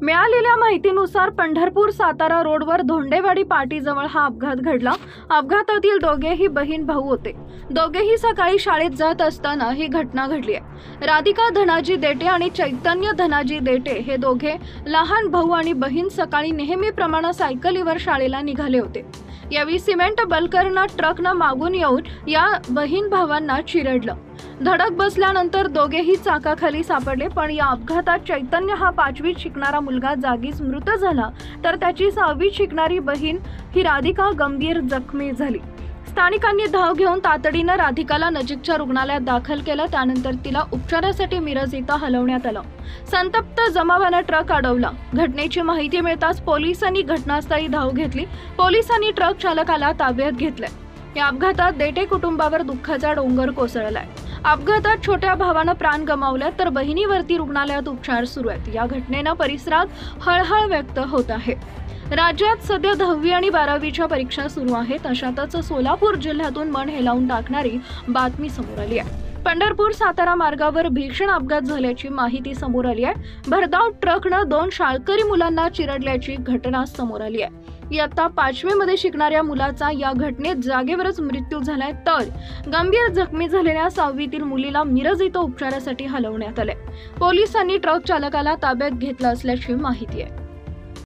मिळालेल्या माहितीनुसार पंढरपूर सातारा रोडवर धोंडेवाडी पाटीजवळ हा अपघात घडला। अपघातातील दोघेही बहीण भाऊ होते। दोघेही सकाळी शाळेत जात असताना ही घटना घडली आहे। राधिका धनाजी देटे आणि चैतन्य धनाजी देटे हे दोघे लहान भाऊ आणि बहीण सकाळी नेहमीप्रमाणे सायकलीवर शाळेला निघाले होते। यावेळी सिमेंट बल्करनं ट्रकनं मागून येऊन या बहीण भावांना चिरडलं। धडक बसल्यानंतर दोघेही चाकाखाली सापडले। पण या अपघातात चैतन्य हा 5वीत शिकणारा मुलगा जागीच मृत झाला, तर त्याची 6वीत शिकणारी बहीण ही राधिका गंभीर जखमी झाली। स्थानिकांनी धाव घेऊन तातडीनं राधिकाला नजीकच्या रुग्णालयात दाखल केलं। त्यानंतर तिला उपचारासाठी मिरज इथं हलवण्यात आलं। संतप्त जमावानं ट्रक अडवला। घटनेची माहिती मिळताच पोलिसांनी घटनास्थळी धाव घेतली। पोलिसांनी ट्रक चालकाला ताब्यात घेतलंय। या अपघातात देटे कुटुंबावर दुःखाचा डोंगर कोसळलाय। अपघातात छोट्या भावानं प्राण गमावले, तर बहिणीवरती रुग्णालयात उपचार सुरू आहेत। या घटनेनं परिसरात हळहळ व्यक्त होत आहे। राज्यात सध्या 10वी आणि 12वीच्या परीक्षा सुरू आहेत। अशातच सोलापूर जिल्ह्यातून मन हेलावून टाकणारी बातमी समोर आली आहे। पंढरपूर सातारा मार्गावर भीषण अपघात झाल्याची माहिती समोर आली आहे। भरधाव ट्रकनं 2 शाळकरी मुलांना चिरडल्याची घटना समोर आली आहे। इयत्ता 5वी मध्ये शिकणाऱ्या मुलाचा या घटनेत जागेवरच मृत्यू झालाय, तर गंभीर जखमी झालेल्या 6वीतील मुलीला मिरज इथं उपचारासाठी हलवण्यात आले। पोलिसांनी ट्रक चालकाला ताब्यात घेतलं असल्याची माहिती आहे।